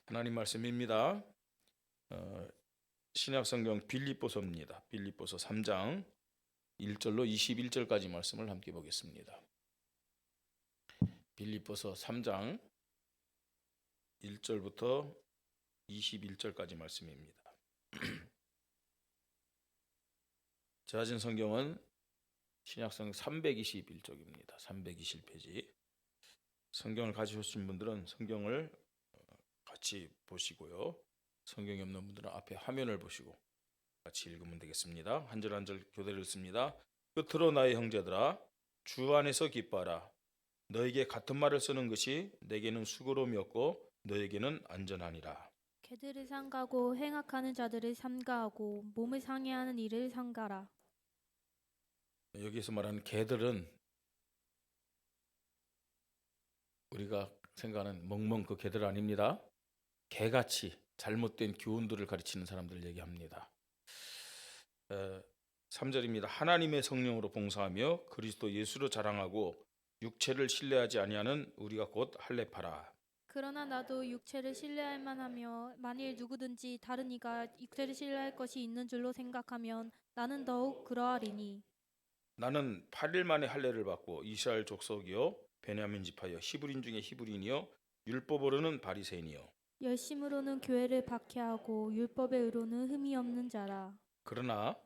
하나님 말씀입니다. 신약성경 빌립보서입니다. 빌립보서 3장 1절로 21절까지 말씀을 함께 보겠습니다. 빌립보서 3장 1절부터 21절까지 말씀입니다. 제가 가진 성경은 신약성경 321쪽입니다. 321페이지. 성경을 가지셨신 분들은 성경을 같이 보시고요. 성경이 없는 분들은 앞에 화면을 보시고 같이 읽으면 되겠습니다. 한 절 한 절 교대를 읽습니다. 끝으로 나의 형제들아, 주 안에서 기뻐하라. 너에게 같은 말을 쓰는 것이 내게는 수고로움이 없고 너에게는 안전하니라. 개들을 삼가고 행악하는 자들을 삼가하고 몸을 상해하는 일을 삼가라. 여기서 말하는 개들은 우리가 생각하는 멍멍 그 개들 아닙니다. 개같이 잘못된 교훈들을 가르치는 사람들을 얘기합니다. 3절입니다. 하나님의 성령으로 봉사하며 그리스도 예수로 자랑하고 육체를 신뢰하지 아니하는 우리가 곧 할례파라. 그러나 나도 육체를 신뢰할 만하며 만일 누구든지 다른 이가 육체를 신뢰할 것이 있는 줄로 생각하면 나는 더욱 그러하리니. 나는 8일 만에 할례를 받고 이스라엘 족속이요 베냐민 지파여 히브리인 중에 히브리인이요 율법으로는 바리새인이요. 열심으로는 교회를 박해하고 율법의 의로는 흠이 없는 자라. 그러나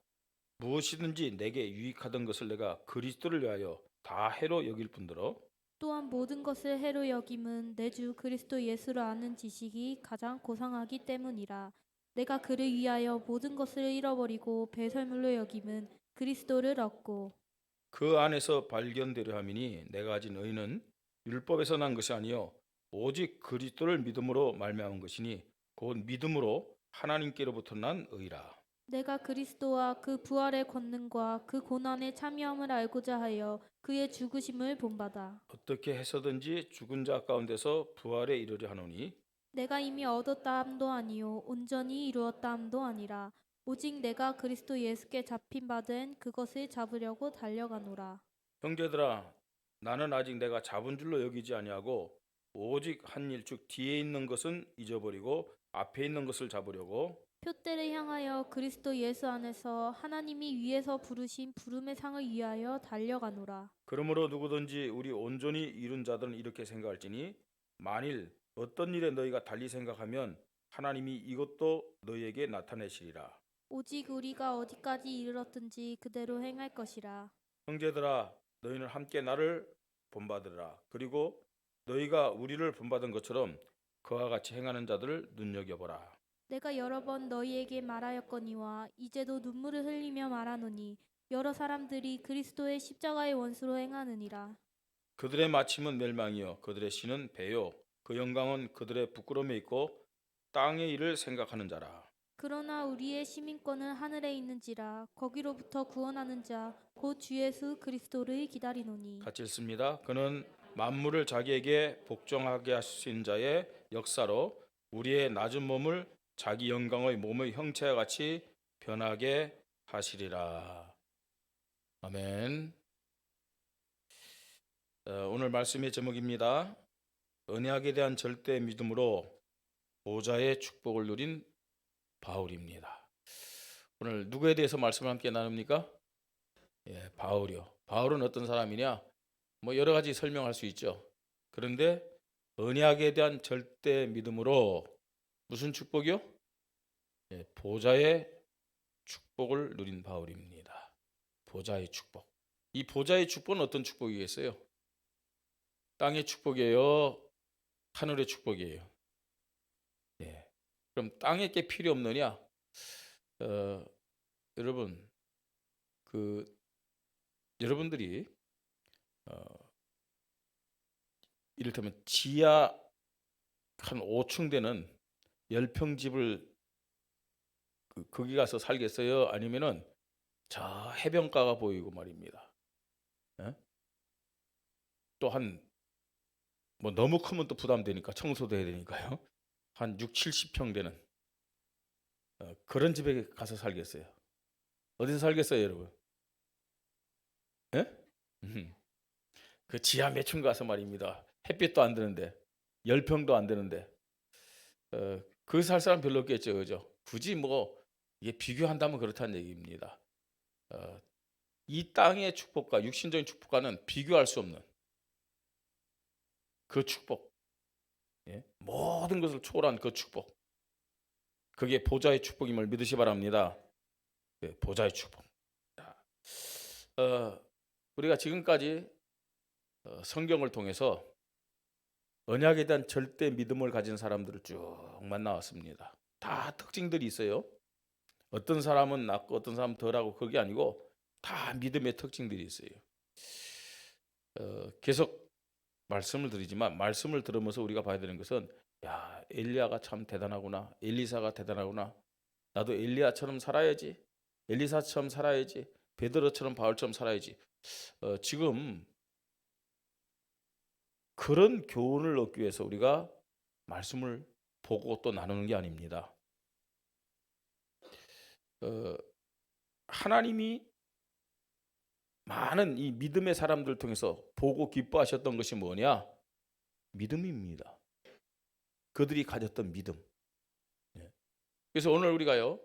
무엇이든지 내게 유익하던 것을 내가 그리스도를 위하여 다 해로 여길 뿐더러 또한 모든 것을 해로 여김은 내 주 그리스도 예수를 아는 지식이 가장 고상하기 때문이라. 내가 그를 위하여 모든 것을 잃어버리고 배설물로 여김은 그리스도를 얻고 그 안에서 발견되려 함이니 내가 가진 의는 율법에서 난 것이 아니요 오직 그리스도를 믿음으로 말미암은 것이니 곧 믿음으로 하나님께로부터 난 의라. 내가 그리스도와 그 부활의 권능과 그 고난의 참여함을 알고자 하여 그의 죽으심을 본받아 어떻게 해서든지 죽은 자 가운데서 부활에 이르려 하노니 내가 이미 얻었다 함도 아니요 온전히 이루었다 함도 아니라 오직 내가 그리스도 예수께 잡힌 바 된 그것을 잡으려고 달려가노라. 형제들아, 나는 아직 내가 잡은 줄로 여기지 아니하고 오직 한 일 즉 뒤에 있는 것은 잊어버리고 앞에 있는 것을 잡으려고 표대를 향하여 그리스도 예수 안에서 하나님이 위에서 부르신 부름의 상을 위하여 달려가노라. 그러므로 누구든지 우리 온전히 이룬 자들은 이렇게 생각할지니 만일 어떤 일에 너희가 달리 생각하면 하나님이 이것도 너희에게 나타내시리라. 오직 우리가 어디까지 이르렀든지 그대로 행할 것이라. 형제들아, 너희는 함께 나를 본받으라. 그리고 너희가 우리를 본받은 것처럼 그와 같이 행하는 자들을 눈여겨보라. 내가 여러 번 너희에게 말하였거니와 이제도 눈물을 흘리며 말하노니 여러 사람들이 그리스도의 십자가의 원수로 행하느니라. 그들의 마침은 멸망이요 그들의 신은 배요 그 영광은 그들의 부끄러움에 있고 땅의 일을 생각하는 자라. 그러나 우리의 시민권은 하늘에 있는지라 거기로부터 구원하는 자 곧 주 예수 그리스도를 기다리노니. 같이 읽습니다. 그는 만물을 자기에게 복종하게 하신 자의 역사로 우리의 낮은 몸을 자기 영광의 몸의 형체와 같이 변하게 하시리라. 아멘. 오늘 말씀의 제목입니다. 언약에 대한 절대 믿음으로 보좌의 축복을 누린 바울입니다. 오늘 누구에 대해서 말씀을 함께 나눕니까? 바울이요. 바울은 어떤 사람이냐? 뭐 여러 가지 설명할 수 있죠. 그런데 언약에 대한 절대 믿음으로 무슨 축복이요? 보좌의 축복을 누린 바울입니다. 보좌의 축복. 이 보좌의 축복은 어떤 축복이겠어요? 땅의 축복이에요? 하늘의 축복이에요? 그럼 땅에 게 필요 없느냐? 여러분, 여러분들이 이를테면 지하 한 5층 되는 10평 집을 거기 가서 살겠어요? 아니면은 저 해변가가 보이고 말입니다. 또 뭐 너무 크면 또 부담되니까 청소도 해야 되니까요. 한 6, 70평 되는 그런 집에 가서 살겠어요? 어디서 살겠어요, 여러분? 예? 그 지하 몇 층 가서 말입니다. 햇빛도 안 드는데 10평도 안 되는데 그 살 사람 별로 없겠죠, 그죠? 굳이 뭐 이게 비교한다면 그렇다는 얘기입니다. 이 땅의 축복과 육신적인 축복과는 비교할 수 없는 그 축복, 예? 모든 것을 초월한 그 축복, 그게 보좌의 축복임을 믿으시 바랍니다. 예, 보좌의 축복. 어, 우리가 지금까지 성경을 통해서 언약에 대한 절대 믿음을 가진 사람들을 쭉 만나왔습니다. 다 특징들이 있어요. 어떤 사람은 낫고 어떤 사람은 덜하고 그게 아니고 다 믿음의 특징들이 있어요. 계속 말씀을 드리지만 말씀을 들으면서 우리가 봐야 되는 것은 야, 엘리야가 참 대단하구나. 엘리사가 대단하구나. 나도 엘리야처럼 살아야지. 엘리사처럼 살아야지. 베드로처럼 바울처럼 살아야지. 지금 그런 교훈을 얻기 위해서 우리가 말씀을 보고 또 나누는 게 아닙니다. 하나님이 많은 이 믿음의 사람들 통해서 보고 기뻐하셨던 것이 뭐냐? 믿음입니다. 그들이 가졌던 믿음. 그래서 오늘 우리가요,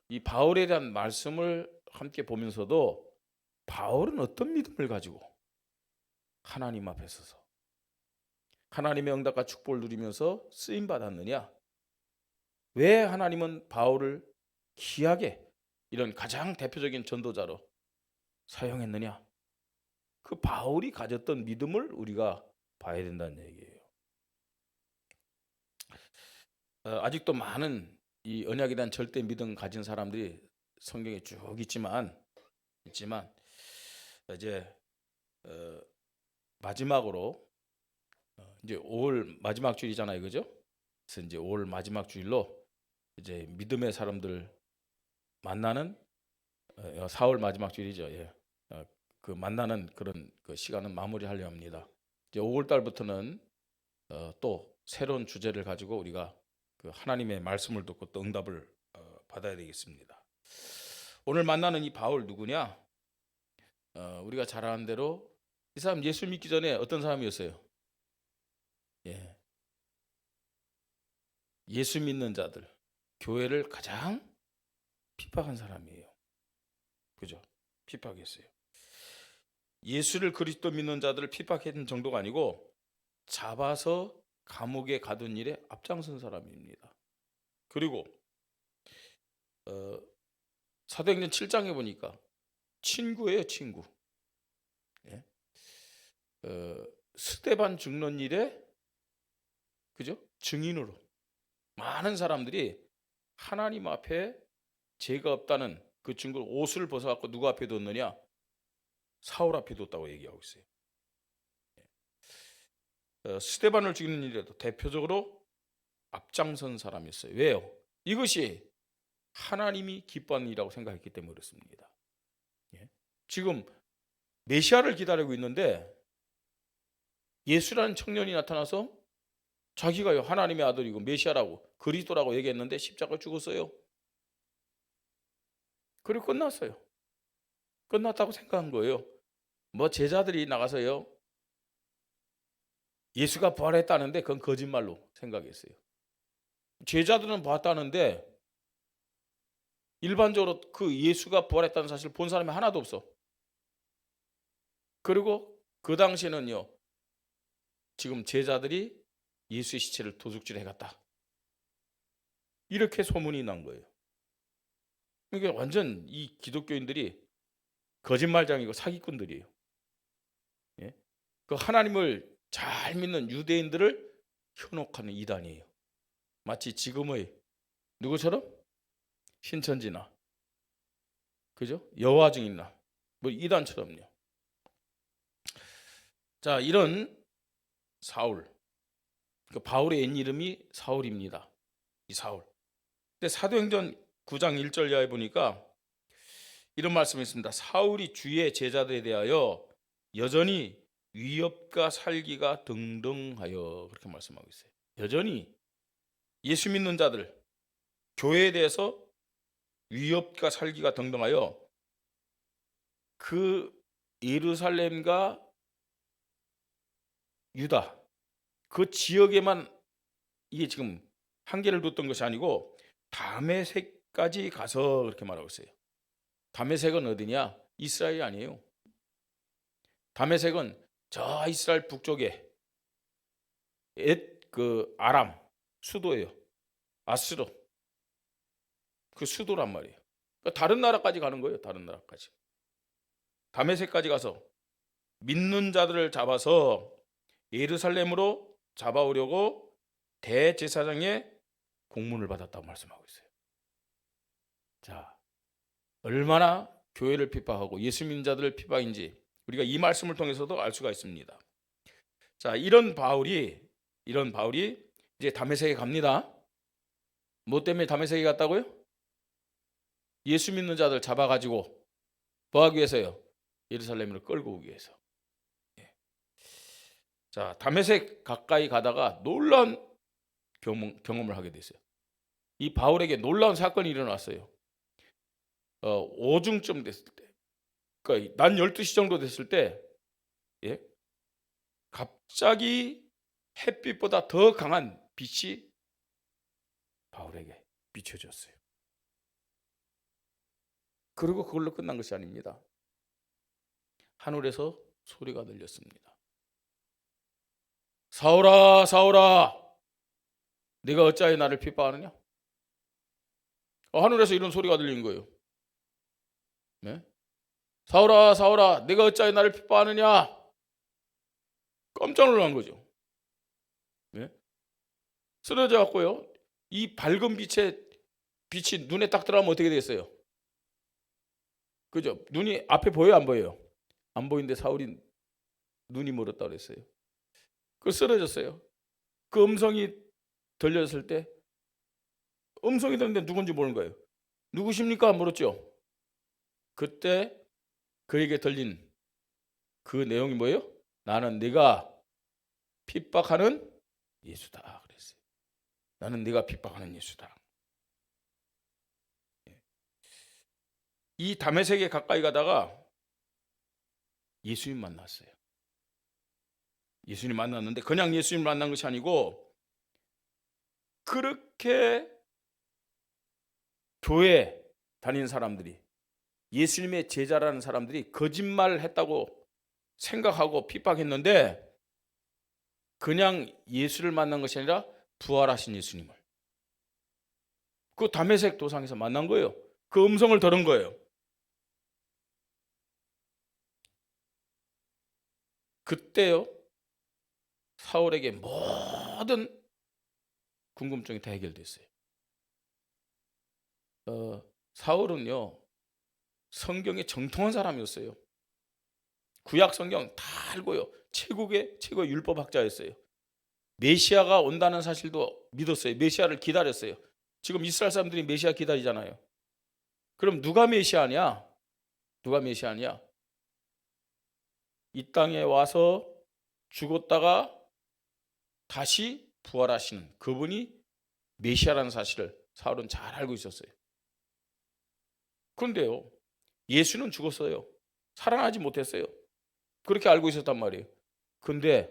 이 바울에 대한 말씀을 함께 보면서도 바울은 어떤 믿음을 가지고 하나님 앞에 서서 하나님의 응답과 축복을 누리면서 쓰임 받았느냐? 왜 하나님은 바울을 귀하게 이런 가장 대표적인 전도자로 사용했느냐? 그 바울이 가졌던 믿음을 우리가 봐야 된다는 얘기예요. 아직도 많은 이 언약에 대한 절대 믿음 가진 사람들이 성경에 쭉 있지만 이제 마지막으로 이제 5월 마지막 주일이잖아요, 그죠? 그래서 이제 5월 마지막 주일로 이제 믿음의 사람들 만나는 4월 마지막 주일이죠. 예. 그 만나는 그런 그 시간은 마무리하려 합니다. 이제 5월 달부터는 또 새로운 주제를 가지고 우리가 그 하나님의 말씀을 듣고 또 응답을 받아야 되겠습니다. 오늘 만나는 이 바울 누구냐? 우리가 잘 아는 대로 이 사람 예수 믿기 전에 어떤 사람이었어요? 예. 예수 믿는 자들, 교회를 가장 핍박한 사람이에요. 그죠? 핍박했어요. 예수를 그리스도 믿는 자들을 핍박했던 정도가 아니고 잡아서 감옥에 가둔 일에 앞장선 사람입니다. 그리고 사도행전 7장에 보니까 친구예요, 친구. 예? 스데반 죽는 일에 그죠? 증인으로 많은 사람들이 하나님 앞에 죄가 없다는 그 증거를 옷을 벗어갖고 누구 앞에 뒀느냐? 사울 앞에 뒀다고 얘기하고 있어요. 스데반을 죽이는 일에도 대표적으로 앞장선 사람이었어요. 왜요? 이것이 하나님이 기뻐하는 일이라고 생각했기 때문에 그렇습니다. 지금 메시아를 기다리고 있는데 예수라는 청년이 나타나서 자기가요 하나님의 아들이고 메시아라고 그리스도라고 얘기했는데 십자가에 죽었어요. 그리고 끝났어요. 끝났다고 생각한 거예요. 뭐 제자들이 나가서요 예수가 부활했다는데 그건 거짓말로 생각했어요. 제자들은 봤다는데 일반적으로 그 예수가 부활했다는 사실을 본 사람이 하나도 없어. 그리고 그 당시에는요 지금 제자들이 예수의 시체를 도둑질 해갔다. 이렇게 소문이 난 거예요. 그러니까 완전 이 기독교인들이 거짓말장이고 사기꾼들이에요. 예? 그 하나님을 잘 믿는 유대인들을 현혹하는 이단이에요. 마치 지금의 누구처럼? 신천지나 그죠? 여호와 증인이나 뭐 이단처럼요. 자, 이런 사울, 그 바울의 옛 이름이 사울입니다. 이 사울. 근데 사도행전 9장 1절 이하에 보니까 이런 말씀이 있습니다. 사울이 주의 제자들에 대하여 여전히 위협과 살기가 등등하여 그렇게 말씀하고 있어요. 여전히 예수 믿는 자들, 교회에 대해서 위협과 살기가 등등하여 그 예루살렘과 유다 그 지역에만 이게 지금 한계를 뒀던 것이 아니고 다메섹까지 가서 그렇게 말하고 있어요. 다메섹은 어디냐? 이스라엘이 아니에요. 다메섹은 저 이스라엘 북쪽에 그 아람 수도예요. 아스로 그 수도란 말이에요. 그러니까 다른 나라까지 가는 거예요. 다른 나라까지. 다메섹까지 가서 믿는 자들을 잡아서 예루살렘으로 잡아오려고 대제사장의 공문을 받았다고 말씀하고 있어요. 자, 얼마나 교회를 핍박하고 예수 믿는 자들을 핍박인지 우리가 이 말씀을 통해서도 알 수가 있습니다. 자, 이런 바울이 이제 다메섹에 갑니다. 뭐 때문에 다메섹에 갔다고요? 예수 믿는 자들 잡아가지고 뭐 하기 위해서요? 예루살렘으로 끌고 오기 위해서. 자, 다메섹 가까이 가다가 놀라운 경험을 하게 됐어요. 이 바울에게 놀라운 사건이 일어났어요. 오중쯤 됐을 때, 그러니까 낮 12시 정도 됐을 때, 갑자기 햇빛보다 더 강한 빛이 바울에게 비춰졌어요. 그리고 그걸로 끝난 것이 아닙니다. 하늘에서 소리가 들렸습니다. 사울아, 사울아, 네가 어찌하여 나를 핍박하느냐? 하늘에서 이런 소리가 들리는 거예요. 네? 사울아, 사울아, 네가 어찌하여 나를 핍박하느냐? 깜짝 놀란 거죠. 네? 쓰러져 갖고요. 이 밝은 빛이 눈에 딱 들어가면 어떻게 됐어요? 그죠? 눈이 앞에 보여요, 안 보여요? 안 보이는데 사울이 눈이 멀었다 그랬어요. 그 쓰러졌어요. 그 음성이 들렸을 때, 음성이 들렸는데 누군지 모르는 거예요. 누구십니까? 물었죠. 그때 그에게 들린 그 내용이 뭐예요? 나는 네가 핍박하는 예수다 그랬어요. 나는 네가 핍박하는 예수다. 이 다메섹에 가까이 가다가 예수님 만났어요. 예수님 만났는데 그냥 예수님 만난 것이 아니고 그렇게 교회 다니는 사람들이, 예수님의 제자라는 사람들이 거짓말을 했다고 생각하고 핍박했는데 그냥 예수를 만난 것이 아니라 부활하신 예수님을 그 다메섹 도상에서 만난 거예요. 그 음성을 들은 거예요. 그때요, 사울에게 모든 궁금증이 다 해결됐어요. 사울은요, 성경에 정통한 사람이었어요. 구약 성경 다 알고요. 최고의 율법학자였어요. 메시아가 온다는 사실도 믿었어요. 메시아를 기다렸어요. 지금 이스라엘 사람들이 메시아 기다리잖아요. 그럼 누가 메시아냐? 누가 메시아냐? 이 땅에 와서 죽었다가 다시 부활하시는 그분이 메시아라는 사실을 사울은 잘 알고 있었어요. 그런데요, 예수는 죽었어요. 살아나지 못했어요. 그렇게 알고 있었단 말이에요. 근데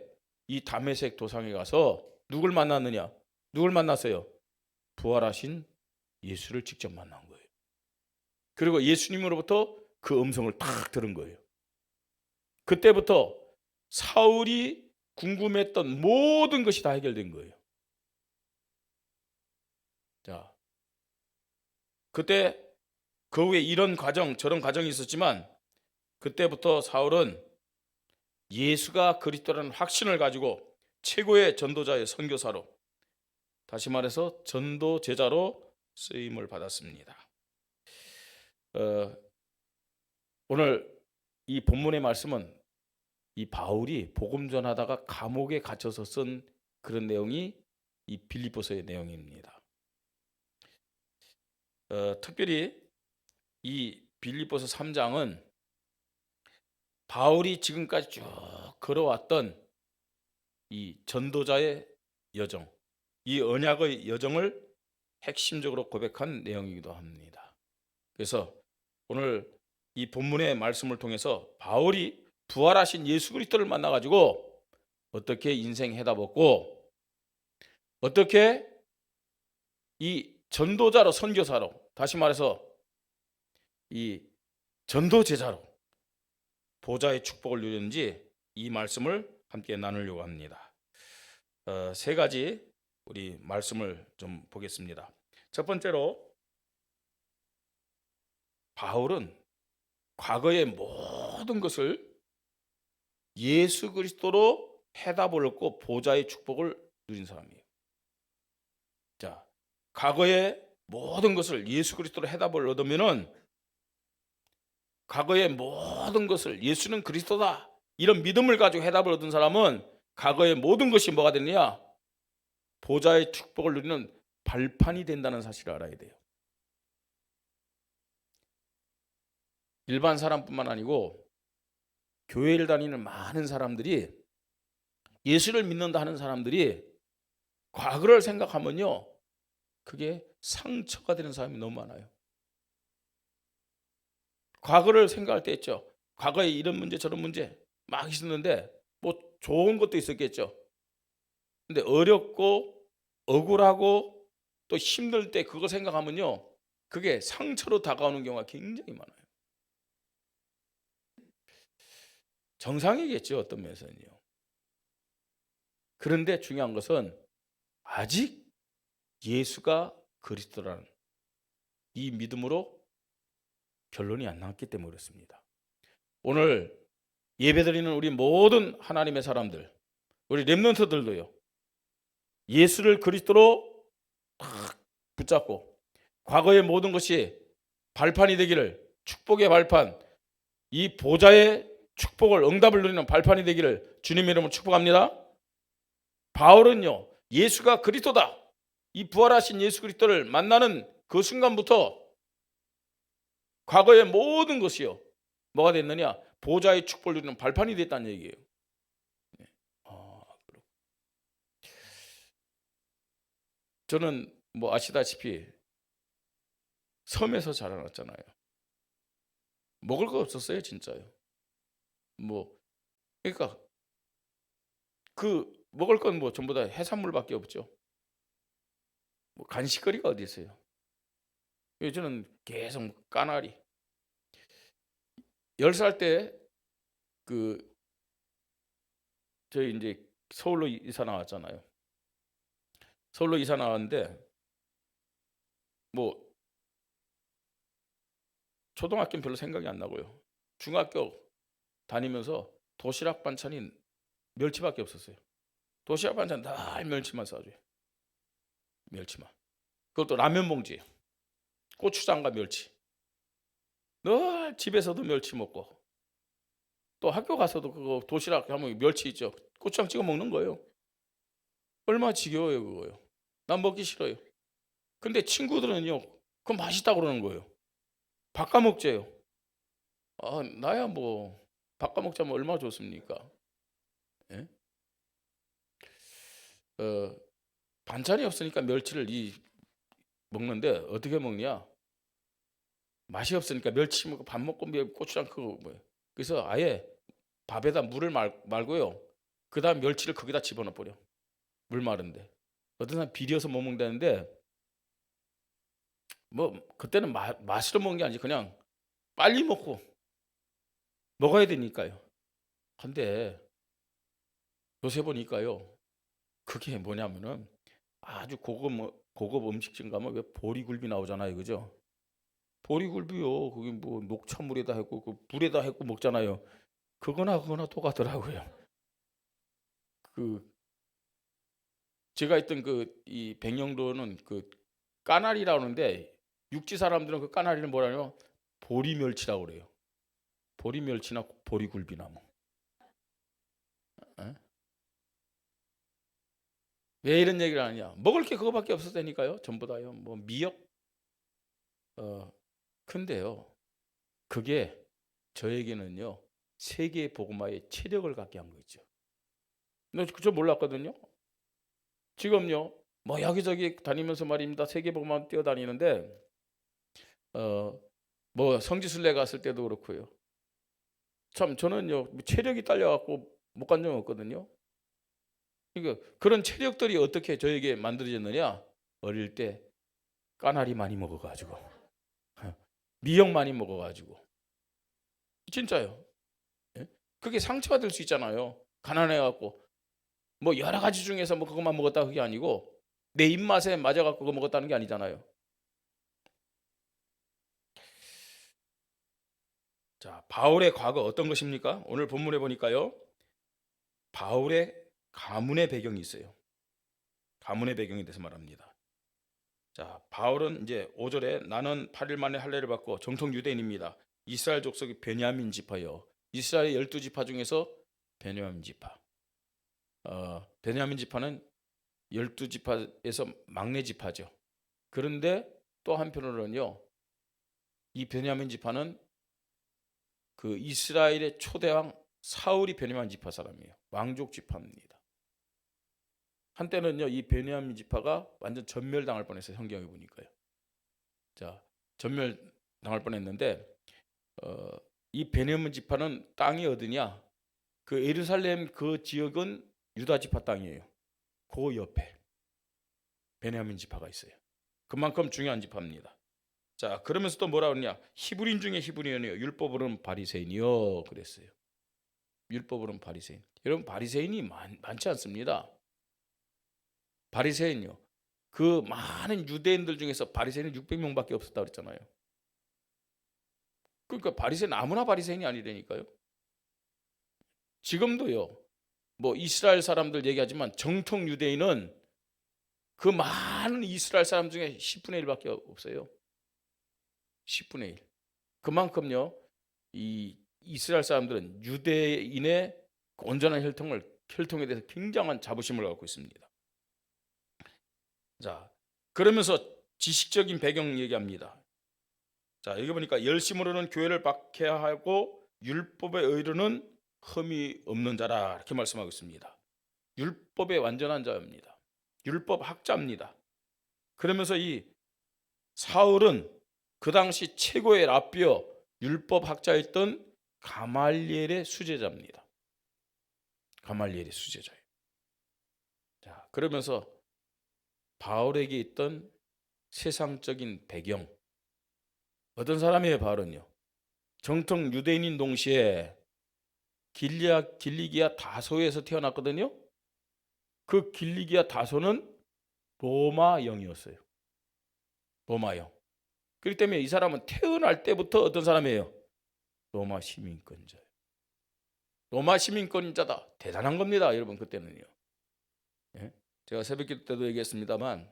이 다메섹 도상에 가서 누굴 만났느냐? 누굴 만났어요? 부활하신 예수를 직접 만난 거예요. 그리고 예수님으로부터 그 음성을 딱 들은 거예요. 그때부터 사울이 궁금했던 모든 것이 다 해결된 거예요. 자, 그때 그 후에 이런 과정 저런 과정이 있었지만 그때부터 사울은 예수가 그리스도라는 확신을 가지고 최고의 전도자의 선교사로, 다시 말해서 전도 제자로 쓰임을 받았습니다. 오늘 이 본문의 말씀은 이 바울이 복음 전하다가 감옥에 갇혀서 쓴 그런 내용이 이 빌립보서의 내용입니다. 특별히 이 빌립보서 3장은 바울이 지금까지 쭉 걸어왔던 이 전도자의 여정, 이 언약의 여정을 핵심적으로 고백한 내용이기도 합니다. 그래서 오늘 이 본문의 말씀을 통해서 바울이 부활하신 예수 그리스도를 만나가지고 어떻게 인생 해답 얻고 어떻게 이 전도자로, 선교사로, 다시 말해서 이 전도 제자로 보좌의 축복을 누리는지 이 말씀을 함께 나누려고 합니다. 세 가지 우리 말씀을 좀 보겠습니다. 첫 번째로, 바울은 과거의 모든 것을 예수 그리스도로 해답을 얻고 보좌의 축복을 누린 사람이에요. 자, 과거의 모든 것을 예수 그리스도로 해답을 얻으면은, 과거의 모든 것을 예수는 그리스도다, 이런 믿음을 가지고 해답을 얻은 사람은 과거의 모든 것이 뭐가 되느냐? 보좌의 축복을 누리는 발판이 된다는 사실을 알아야 돼요. 일반 사람뿐만 아니고 교회를 다니는 많은 사람들이, 예수를 믿는다 하는 사람들이 과거를 생각하면요, 그게 상처가 되는 사람이 너무 많아요. 과거를 생각할 때 있죠. 과거에 이런 문제 저런 문제 막 있었는데 뭐 좋은 것도 있었겠죠. 근데 어렵고 억울하고 또 힘들 때 그거 생각하면요, 그게 상처로 다가오는 경우가 굉장히 많아요. 정상이겠죠, 어떤 면에서는요. 그런데 중요한 것은 아직 예수가 그리스도라는 이 믿음으로 결론이 안 나왔기 때문에 그렇습니다. 오늘 예배드리는 우리 모든 하나님의 사람들, 우리 렘넌트들도요, 예수를 그리스도로 딱 붙잡고 과거의 모든 것이 발판이 되기를, 축복의 발판, 이 보좌의 축복을, 응답을 누리는 발판이 되기를 주님의 이름으로 축복합니다. 바울은요, 예수가 그리스도다, 이 부활하신 예수 그리스도를 만나는 그 순간부터 과거의 모든 것이요, 뭐가 됐느냐? 보좌의 축복을 누리는 발판이 됐다는 얘기예요. 저는 뭐 아시다시피 섬에서 자라났잖아요. 먹을 거 없었어요, 진짜요. 뭐 그러니까 그 먹을 건 뭐 전부 다 해산물밖에 없죠. 뭐 간식거리가 어디 있어요. 저는 계속 까나리. 10살 때 그 저희 이제 서울로 이사 나왔잖아요. 서울로 이사 나왔는데 뭐 초등학교는 별로 생각이 안 나고요. 중학교 다니면서 도시락 반찬이 멸치밖에 없었어요. 도시락 반찬 늘 멸치만 싸줘요. 멸치만. 그것도 라면 봉지에 고추장과 멸치. 늘 집에서도 멸치 먹고 또 학교 가서도 그거 도시락 하면 멸치 있죠. 고추장 찍어 먹는 거예요. 얼마나 지겨워요 그거요. 난 먹기 싫어요. 근데 친구들은요, 그건 맛있다고 그러는 거예요. 바꿔 먹재요. 아, 나야 뭐 바꿔 먹자면 얼마나 좋습니까? 예? 반찬이 없으니까 멸치를 먹는데 어떻게 먹냐? 맛이 없으니까 멸치 먹고 밥 먹고 고추장 그거 뭐예요. 그래서 아예 밥에다 물을 말고요. 그다음 멸치를 거기다 집어넣어 버려. 물 마른데. 어떤 사람 비려서 못 먹는다는데 뭐 그때는 맛으로 먹는 게 아니지, 그냥 빨리 먹어야 되니까요. 근데 요새 보니까요, 그게 뭐냐면은 아주 고급 음식점 가면 왜 보리굴비 나오잖아요, 그죠? 보리굴비요, 그게 뭐 녹차물에다 했고 그 불에다 했고 먹잖아요. 그거나 똑같더라고요. 그 제가 있던 그 이 백령도는 그 까나리라고 하는데, 육지 사람들은 그 까나리를 뭐라냐? 보리멸치라고 그래요. 보리멸치나 보리굴비나 뭐. 에? 왜 이런 얘기를 하느냐? 먹을 게 그거밖에 없었다니까요. 전부 다요. 뭐 미역. 근데요, 그게 저에게는요, 세계 복음화의 체력을 갖게 한 거죠. 저 몰랐거든요. 지금요, 뭐 여기저기 다니면서 말입니다. 세계 복음화 뛰어다니는데 뭐 성지순례 갔을 때도 그렇고요. 참 저는요, 체력이 딸려갖고 못 간 적은 없거든요. 그러니까 그런 체력들이 어떻게 저에게 만들어졌느냐? 어릴 때 까나리 많이 먹어가지고 미역 많이 먹어가지고 진짜요. 예? 그게 상처가 될 수 있잖아요. 가난해갖고 뭐 여러 가지 중에서 뭐 그것만 먹었다 그게 아니고 내 입맛에 맞아갖고 그거 먹었다는 게 아니잖아요. 자, 바울의 과거 어떤 것입니까? 오늘 본문에 보니까요. 바울의 가문의 배경이 있어요. 가문의 배경에 대해서 말합니다. 자, 바울은 이제 5절에 나는 8일 만에 할례를 받고 정통 유대인입니다. 이스라엘 족속이 베냐민 지파요. 이스라엘 12지파 중에서 베냐민 지파. 베냐민 지파는 12지파에서 막내 지파죠. 그런데 또 한편으로는요. 이 베냐민 지파는 그 이스라엘의 초대왕 사울이 베냐민 지파 사람이에요. 왕족 지파입니다. 한때는요 이 베냐민 지파가 완전 전멸당할 뻔했어요. 성경에 보니까요. 자, 전멸당할 뻔했는데 이 베냐민 지파는 땅이 어디냐? 그 예루살렘 그 지역은 유다 지파 땅이에요. 그 옆에 베냐민 지파가 있어요. 그만큼 중요한 지파입니다. 자, 그러면서 또 뭐라 그러냐? 히브리인 중에 히브리인이요. 율법으로는 바리새인이요. 그랬어요. 율법으로는 바리새인. 여러분 바리새인이 많지 않습니다. 바리새인요. 그 많은 유대인들 중에서 바리새인은 600명밖에 없었다 그랬잖아요. 그러니까 바리새인 아무나 바리새인이 아니라니까요. 지금도요. 뭐 이스라엘 사람들 얘기하지만 정통 유대인은 그 많은 이스라엘 사람 중에 10분의 1밖에 없어요. 10분의 1. 그만큼요. 이 이스라엘 사람들은 유대인의 온전한 혈통에 대해서 굉장한 자부심을 갖고 있습니다. 자, 그러면서 지식적인 배경 얘기합니다. 자, 여기 보니까 열심으로는 교회를 박해하고 율법의 의로는 흠이 없는 자라 이렇게 말씀하고 있습니다. 율법의 완전한 자입니다. 율법 학자입니다. 그러면서 이 사울은 그 당시 최고의 랍비어 율법 학자였던 가말리엘의 수제자입니다. 가말리엘의 수제자예요. 자, 그러면서 바울에게 있던 세상적인 배경 어떤 사람이에요? 바울은요. 정통 유대인인 동시에 길리기아 다소에서 태어났거든요. 그 길리기아 다소는 로마 영이었어요. 로마 영. 그렇기 때문에 이 사람은 태어날 때부터 어떤 사람이에요? 로마 시민권자예요. 로마 시민권자다. 대단한 겁니다. 여러분 그때는요. 예? 제가 새벽기도 때도 얘기했습니다만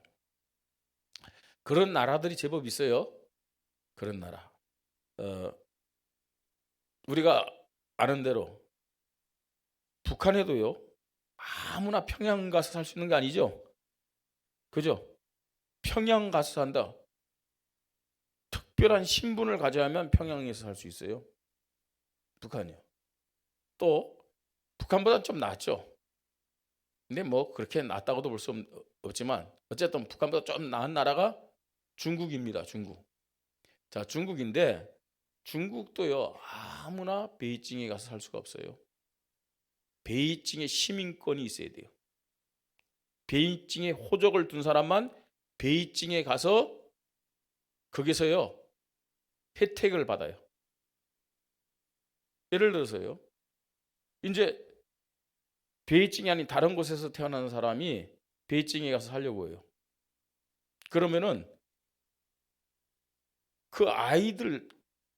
그런 나라들이 제법 있어요. 그런 나라. 우리가 아는 대로 북한에도요. 아무나 평양 가서 살 수 있는 게 아니죠. 그죠? 평양 가서 산다. 특별한 신분을 가져야 하면 평양에서 살 수 있어요. 북한이요. 또 북한보다 좀 낫죠. 근데 뭐 그렇게 낫다고도 볼 수 없지만 어쨌든 북한보다 좀 나은 나라가 중국입니다. 중국. 자, 중국인데 중국도요. 아무나 베이징에 가서 살 수가 없어요. 베이징에 시민권이 있어야 돼요. 베이징에 호적을 둔 사람만 베이징에 가서 거기서요. 혜택을 받아요. 예를 들어서요. 이제 베이징이 아닌 다른 곳에서 태어난 사람이 베이징에 가서 살려고 해요. 그러면은 그 아이들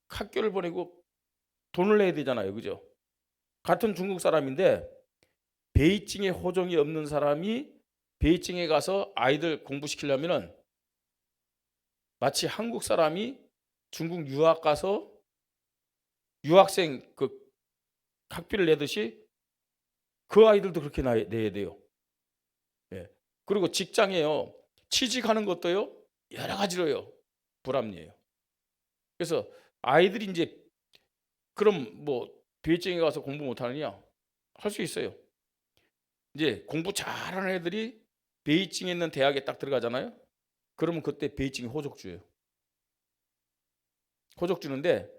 학교를 보내고 돈을 내야 되잖아요. 그죠? 같은 중국 사람인데 베이징에 호적이 없는 사람이 베이징에 가서 아이들 공부시키려면은 마치 한국 사람이 중국 유학 가서 유학생 그 학비를 내듯이 그 아이들도 그렇게 내야 돼요. 예. 그리고 직장에요. 취직하는 것도요. 여러 가지로요. 불합리해요. 그래서 아이들이 이제 그럼 뭐 베이징에 가서 공부 못하느냐? 할 수 있어요. 이제 공부 잘하는 애들이 베이징에 있는 대학에 딱 들어가잖아요. 그러면 그때 베이징이 호적 줘요. 호적 주는데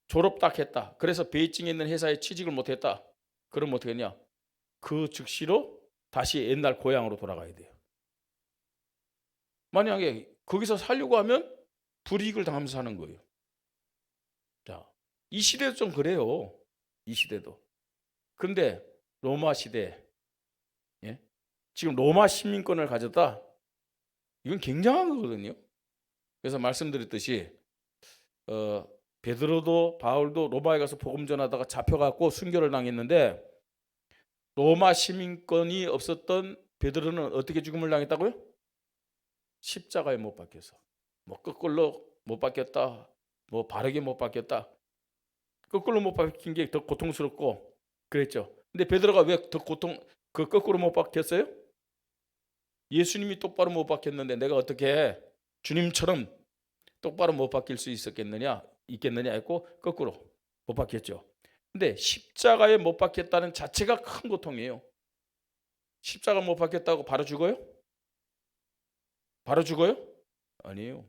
졸업 딱 했다. 그래서 베이징에 있는 회사에 취직을 못했다. 그럼 어떻게 했냐? 그 즉시로 다시 옛날 고향으로 돌아가야 돼요. 만약에 거기서 살려고 하면 불이익을 당하면서 사는 거예요. 자, 이 시대도 좀 그래요. 이 시대도. 그런데 로마 시대, 예? 지금 로마 시민권을 가졌다. 이건 굉장한 거거든요. 그래서 말씀드렸듯이 베드로도 바울도 로마에 가서 복음 전하다가 잡혀갖고 순교를 당했는데 로마 시민권이 없었던 베드로는 어떻게 죽음을 당했다고요? 십자가에 못 박혀서. 뭐 거꾸로 못 박혔다, 뭐 바르게 못 박혔다. 거꾸로 못 박힌 게 더 고통스럽고 그랬죠. 근데 베드로가 왜 더 거꾸로 못 박혔어요? 예수님이 똑바로 못 박혔는데 내가 어떻게 주님처럼 똑바로 못 박힐 수 있겠느냐 했고 거꾸로 못 박혔죠. 근데 십자가에 못 박혔다는 자체가 큰 고통이에요. 십자가 못 박혔다고 바로 죽어요? 바로 죽어요? 아니에요.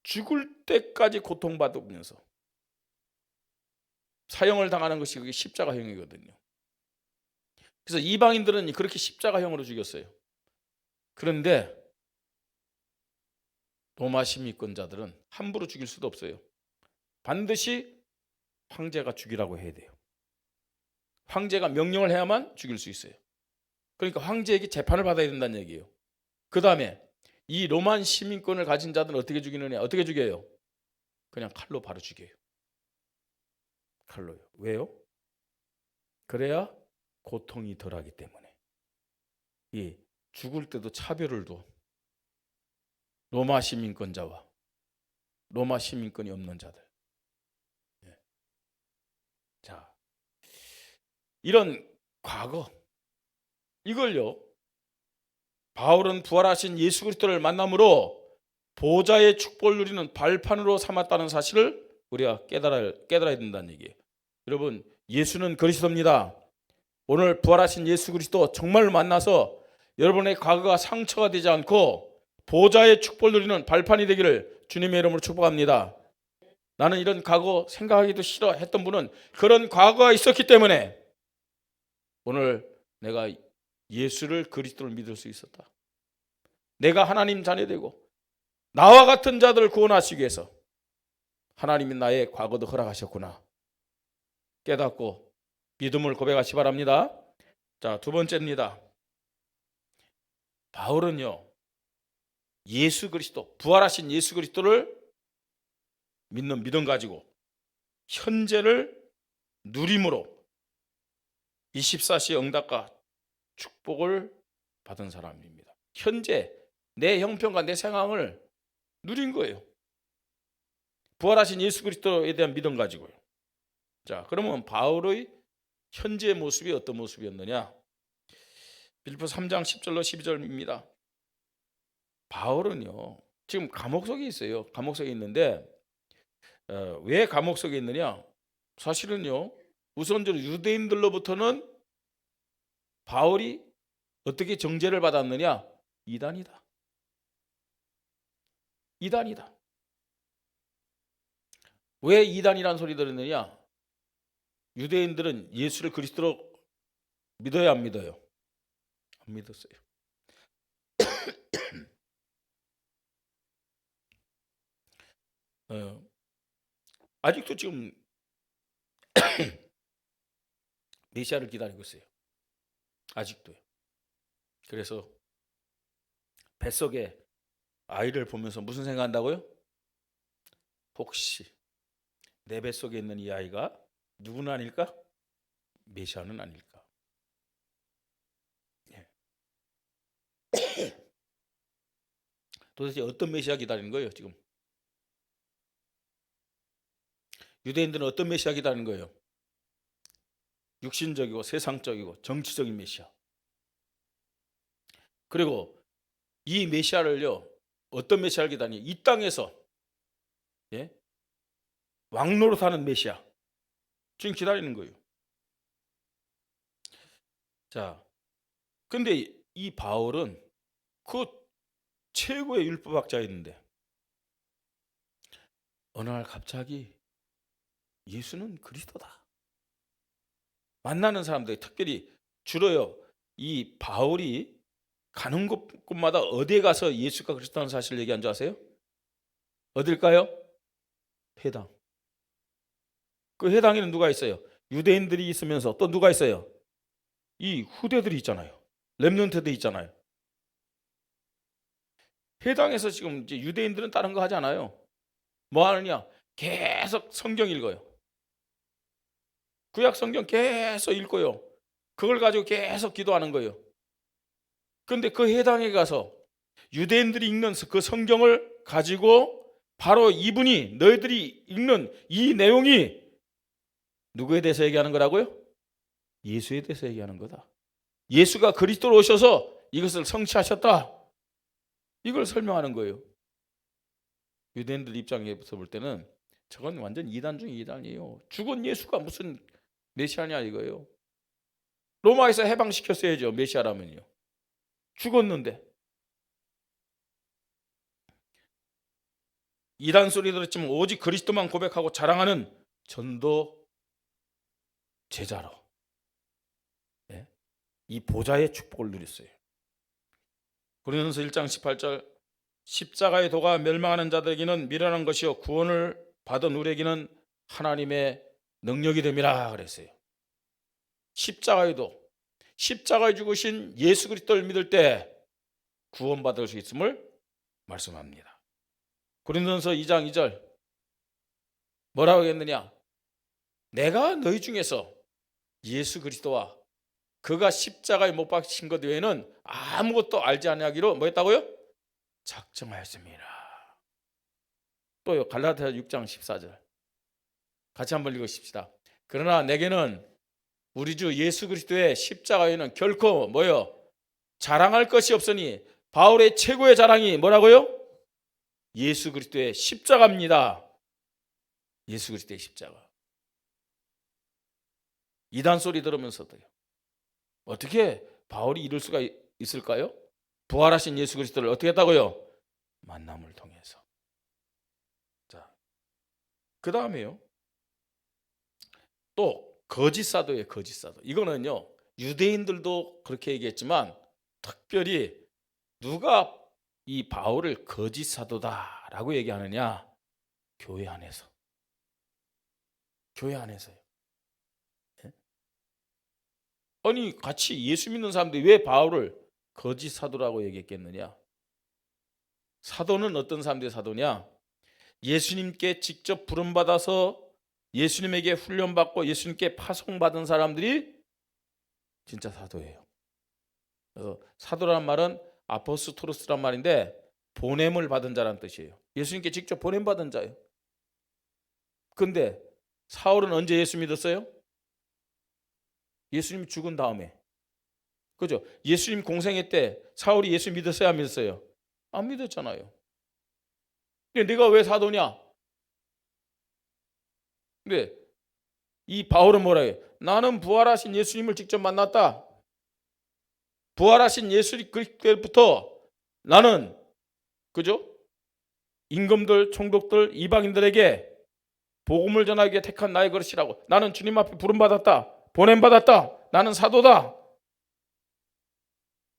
죽을 때까지 고통받으면서 사형을 당하는 것이 그게 십자가형이거든요. 그래서 이방인들은 그렇게 십자가형으로 죽였어요. 그런데 로마 시민권자들은 함부로 죽일 수도 없어요. 반드시 황제가 죽이라고 해야 돼요. 황제가 명령을 해야만 죽일 수 있어요. 그러니까 황제에게 재판을 받아야 된다는 얘기예요. 그 다음에 이 로만 시민권을 가진 자들은 어떻게 죽이느냐? 어떻게 죽여요? 그냥 칼로 바로 죽여요. 칼로요. 왜요? 그래야 고통이 덜하기 때문에. 이 죽을 때도 차별을 둬. 로마 시민권자와 로마 시민권이 없는 자들. 자, 이런 과거 이걸요. 바울은 부활하신 예수 그리스도를 만남으로 보좌의 축복을 누리는 발판으로 삼았다는 사실을 우리가 깨달아야 된다는 얘기예요. 여러분, 예수는 그리스도입니다. 오늘 부활하신 예수 그리스도 정말 만나서 여러분의 과거가 상처가 되지 않고 보좌의 축복을 누리는 발판이 되기를 주님의 이름으로 축복합니다. 나는 이런 과거 생각하기도 싫어 했던 분은 그런 과거가 있었기 때문에 오늘 내가 예수를 그리스도를 믿을 수 있었다. 내가 하나님 자녀되고 나와 같은 자들을 구원하시기 위해서 하나님이 나의 과거도 허락하셨구나 깨닫고 믿음을 고백하시 바랍니다. 자, 두 번째입니다. 바울은요, 예수 그리스도, 부활하신 예수 그리스도를 믿는 믿음 가지고 현재를 누림으로 24시 응답과 축복을 받은 사람입니다. 현재 내 형편과 내 상황을 누린 거예요. 부활하신 예수 그리스도에 대한 믿음 가지고요. 자, 그러면 바울의 현재 모습이 어떤 모습이었느냐? 빌립보 3장 10절로 12절입니다. 바울은요, 지금 감옥 속에 있어요. 감옥 속에 있는데 왜 감옥 속에 있느냐? 사실은요, 우선적으로 유대인들로부터는 바울이 어떻게 정죄를 받았느냐? 이단이다. 이단이다. 왜 이단이라는 소리 들었느냐? 유대인들은 예수를 그리스도로 믿어야 안 믿어요? 안 믿었어요. 아직도 지금 메시아를 기다리고 있어요. 아직도요. 그래서 뱃속에 아이를 보면서 무슨 생각한다고요? 혹시 내 뱃속에 있는 이 아이가 누구는 아닐까? 메시아는 아닐까? 예. 도대체 어떤 메시아 기다리는 거예요 지금? 유대인들은 어떤 메시아 기다리는 거예요? 육신적이고 세상적이고 정치적인 메시아. 그리고 이 메시아를요, 어떤 메시아를 기다리냐? 이 땅에서 왕노로 사는 메시아 지금 기다리는 거예요. 자, 근데 이 바울은 그 최고의 율법학자였는데 어느 날 갑자기 예수는 그리스도다. 만나는 사람들이 특별히 주로요, 이 바울이 가는 곳마다 어디에 가서 예수가 그리스도라는 사실을 얘기한 줄 아세요? 어딜까요? 회당. 그 회당에는 누가 있어요? 유대인들이 있으면서 또 누가 있어요? 이 후대들이 있잖아요. 렘넌트들이 있잖아요. 회당에서 지금 이제 유대인들은 다른 거 하지 않아요. 뭐 하느냐? 계속 성경 읽어요. 구약 성경 계속 읽고요. 그걸 가지고 계속 기도하는 거예요. 그런데 그 회당에 가서 유대인들이 읽는 그 성경을 가지고 바로 이분이 너희들이 읽는 이 내용이 누구에 대해서 얘기하는 거라고요? 예수에 대해서 얘기하는 거다. 예수가 그리스도로 오셔서 이것을 성취하셨다. 이걸 설명하는 거예요. 유대인들 입장에서 볼 때는 저건 완전 이단 중 이단이에요. 죽은 예수가 무슨 메시아냐 이거예요. 로마에서 해방시켰어야죠. 메시아라면요. 죽었는데. 이단 소리 들었지만 오직 그리스도만 고백하고 자랑하는 전도 제자로 이 보좌의 축복을 누렸어요. 고린도서 1장 18절 십자가의 도가 멸망하는 자들에게는 미련한 것이요 구원을 받은 우리에게는 하나님의 능력이 됨이라 그랬어요. 십자가의 도, 십자가에 죽으신 예수 그리스도를 믿을 때 구원받을 수 있음을 말씀합니다. 고린도서 2장 2절 뭐라고 했느냐? 내가 너희 중에서 예수 그리스도와 그가 십자가에 못 박힌 것 외에는 아무것도 알지 아니하기로 뭐 했다고요? 작정하였습니다. 또요 갈라디아 6장 14절 같이 한번 읽으십시다. 그러나 내게는 우리 주 예수 그리스도의 십자가에는 결코 뭐요? 자랑할 것이 없으니 바울의 최고의 자랑이 뭐라고요? 예수 그리스도의 십자가입니다. 예수 그리스도의 십자가. 이단 소리 들으면서도요. 어떻게 바울이 이룰 수가 있을까요? 부활하신 예수 그리스도를 어떻게 했다고요? 만남을 통해서. 자, 그 다음에요. 또 거짓 사도예요. 거짓 사도. 이거는요. 유대인들도 그렇게 얘기했지만 특별히 누가 이 바울을 거짓 사도다라고 얘기하느냐? 교회 안에서. 교회 안에서요. 아니 같이 예수 믿는 사람들이 왜 바울을 거짓 사도라고 얘기했겠느냐? 사도는 어떤 사람들의 사도냐? 예수님께 직접 부름받아서 예수님에게 훈련받고 예수님께 파송받은 사람들이 진짜 사도예요. 그래서 사도라는 말은 아포스토로스란 말인데 보냄을 받은 자라는 뜻이에요. 예수님께 직접 보냄받은 자예요. 근데 사울은 언제 예수 믿었어요? 예수님 죽은 다음에. 그죠? 예수님 공생애 때 사울이 예수 믿었어요? 안 믿었어요? 안 믿었잖아요. 근데 내가 왜 사도냐? 근데 이 바울은 뭐라 해요? 나는 부활하신 예수님을 직접 만났다. 부활하신 예수 그리스도부터 나는 그죠? 임금들, 총독들, 이방인들에게 복음을 전하기 위해 택한 나의 그릇이라고. 나는 주님 앞에 부름받았다. 보냄받았다. 나는 사도다.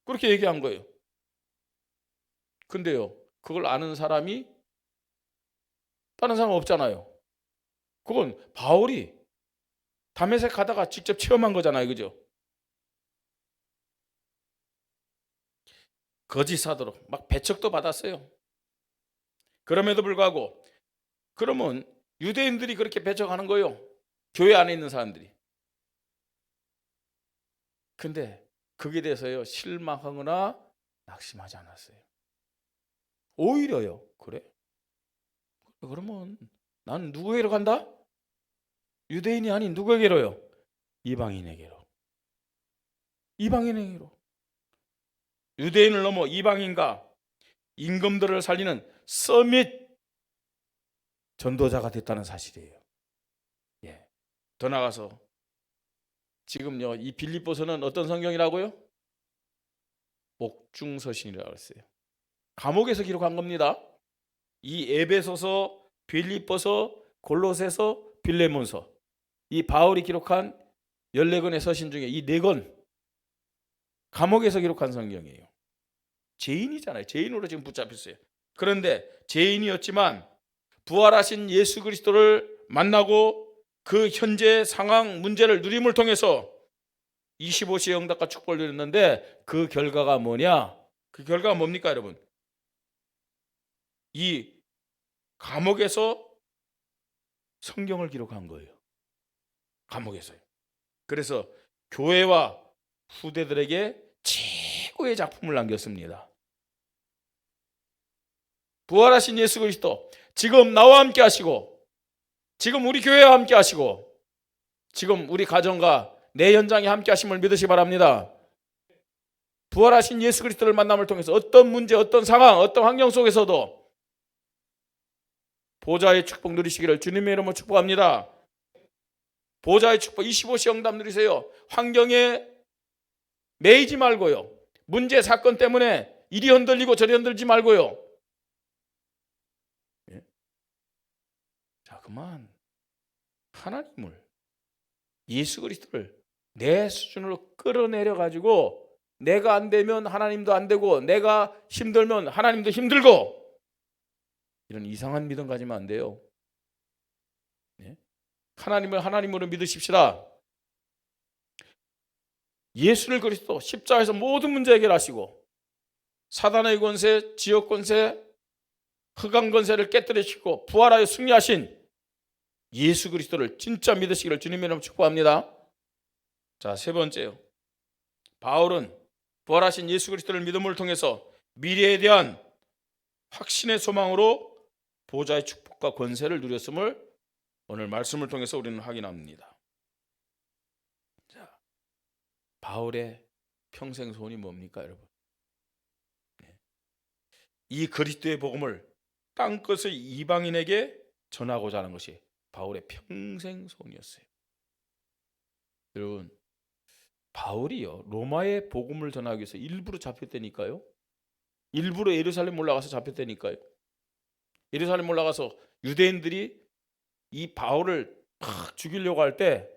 그렇게 얘기한 거예요. 근데요, 그걸 아는 사람이 다른 사람 없잖아요. 그건 바울이 다메섹 가다가 직접 체험한 거잖아요. 그죠? 거짓 사도로 막 배척도 받았어요. 그럼에도 불구하고 그러면 유대인들이 그렇게 배척하는 거예요. 교회 안에 있는 사람들이. 근데 거기에 대해서요 실망하거나 낙심하지 않았어요. 오히려요. 그래? 그러면 나는 누구에게로 간다? 유대인이 아닌 누구에게로요? 이방인에게로. 이방인에게로. 유대인을 넘어 이방인과 임금들을 살리는 서밋 전도자가 됐다는 사실이에요. 예. 더 나가서 지금요 이 빌립보서는 어떤 성경이라고요? 목중서신이라고 했어요. 감옥에서 기록한 겁니다. 이 에베소서, 빌립보서, 골로새서, 빌레몬서 이 바울이 기록한 14권의 서신 중에 이 4권 감옥에서 기록한 성경이에요. 죄인이잖아요. 죄인으로 지금 붙잡혔어요. 그런데 죄인이었지만 부활하신 예수 그리스도를 만나고 그 현재 상황 문제를 누림을 통해서 25시의 응답과 축복을 누렸는데 그 결과가 뭐냐? 그 결과가 뭡니까, 여러분? 이 감옥에서 성경을 기록한 거예요. 감옥에서요. 그래서 교회와 후대들에게 최고의 작품을 남겼습니다. 부활하신 예수 그리스도, 지금 나와 함께 하시고, 지금 우리 교회와 함께 하시고, 지금 우리 가정과 내 현장에 함께 하심을 믿으시기 바랍니다. 부활하신 예수 그리스도를 만남을 통해서 어떤 문제, 어떤 상황, 어떤 환경 속에서도 보좌의 축복 누리시기를 주님의 이름으로 축복합니다. 보좌의 축복 25시 응답 누리세요. 환경에 매이지 말고요. 문제, 사건 때문에 이리 흔들리고 저리 흔들지 말고요. 자, 그만 하나님을, 예수 그리스도를 내 수준으로 끌어내려 가지고 내가 안 되면 하나님도 안 되고 내가 힘들면 하나님도 힘들고 이런 이상한 믿음 가지면 안 돼요. 하나님을 하나님으로 믿으십시다. 예수를 그리스도 십자가에서 모든 문제 해결하시고 사단의 권세, 지역 권세, 흑암 권세를 깨뜨리시고 부활하여 승리하신 예수 그리스도를 진짜 믿으시기를 주님의 이름으로 축복합니다. 자, 세 번째요. 바울은 부활하신 예수 그리스도를 믿음을 통해서 미래에 대한 확신의 소망으로 보좌의 축복과 권세를 누렸음을 오늘 말씀을 통해서 우리는 확인합니다. 자, 바울의 평생 소원이 뭡니까, 여러분? 이 그리스도의 복음을 땅끝의 이방인에게 전하고자 하는 것이 바울의 평생 소원이었어요. 여러분, 바울이요, 로마의 복음을 전하기 위해서 일부러 잡혔다니까요. 일부러 예루살렘 올라가서 잡혔다니까요. 예루살렘 올라가서 유대인들이 이 바울을 죽이려고 할 때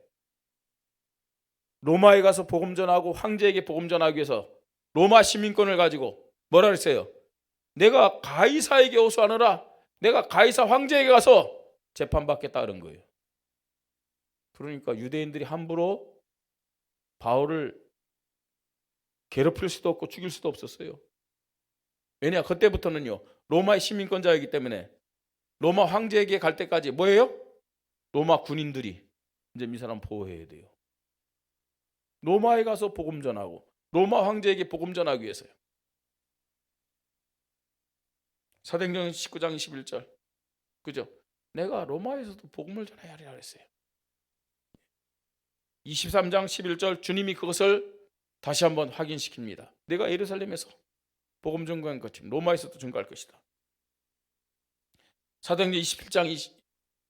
로마에 가서 복음 전하고 황제에게 복음 전하기 위해서 로마 시민권을 가지고 뭐라 그랬어요? 내가 가이사에게 호소하느라 내가 가이사 황제에게 가서 재판받겠다 그런 거예요. 그러니까 유대인들이 함부로 바울을 괴롭힐 수도 없고 죽일 수도 없었어요. 왜냐? 그때부터는요, 로마의 시민권자이기 때문에 로마 황제에게 갈 때까지 뭐예요? 로마 군인들이 이제 이 사람 보호해야 돼요. 로마에 가서 복음 전하고 로마 황제에게 복음 전하기 위해서요. 사도행전 19장 21절, 그죠? 내가 로마에서도 복음을 전해야 하리라 그랬어요. 23장 11절, 주님이 그것을 다시 한번 확인시킵니다. 내가 예루살렘에서 복음 전거한 것처럼 로마에서도 전거할 것이다. 사도행전 27장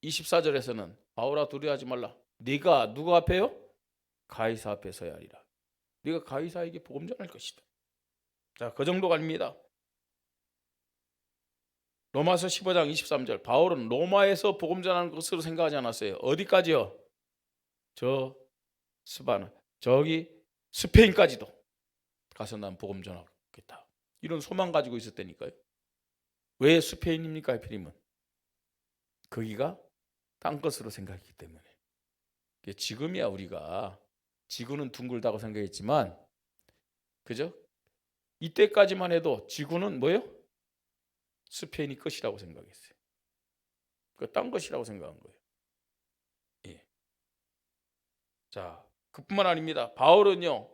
24절에서는 바울아 두려워하지 말라. 네가 누구 앞에요? 가이사 앞에 서야 하리라. 네가 가이사에게 복음 전할 것이다. 자, 그 정도가 아닙니다. 로마서 15장 23절, 바울은 로마에서 복음 전하는 것으로 생각하지 않았어요. 어디까지요? 저 스바나, 저기 스페인까지도 가서 난 복음 전하겠다. 이런 소망 가지고 있었다니까요. 왜 스페인입니까? 하필이면 거기가 땅끝으로 생각했기 때문에. 지금이야 우리가 지구는 둥글다고 생각했지만, 그죠? 이때까지만 해도 지구는 뭐예요? 스페인이 끝이라고 생각했어요. 그 땅 끝이라고 생각한 거예요. 예. 자, 그뿐만 아닙니다. 바울은요,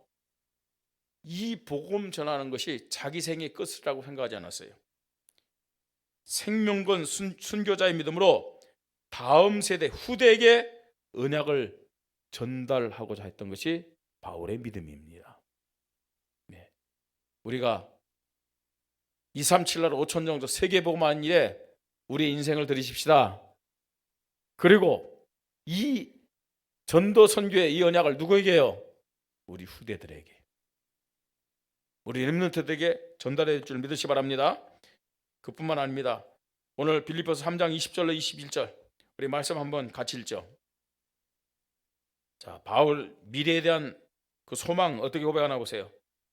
이 복음 전하는 것이 자기 생의 끝이라고 생각하지 않았어요. 생명건 순교자의 믿음으로 다음 세대 후대에게 언약을 전달하고자 했던 것이 바울의 믿음입니다. 네. 우리가 237나라 5천 정도 세계 복음하는 일에 우리의 인생을 들이십시다. 그리고 이 전도 선교의 이 언약을 누구에게 해요? 우리 후대들에게, 우리 렘넌트들에게 전달해 줄 믿으시기 바랍니다. 그뿐만 아닙니다. 오늘 빌립보서 3장 20절로 21절 우리 말씀 한번 같이 읽죠. 자, 바울 미래에 대한 그 소망 어떻게 고백하나 보세요.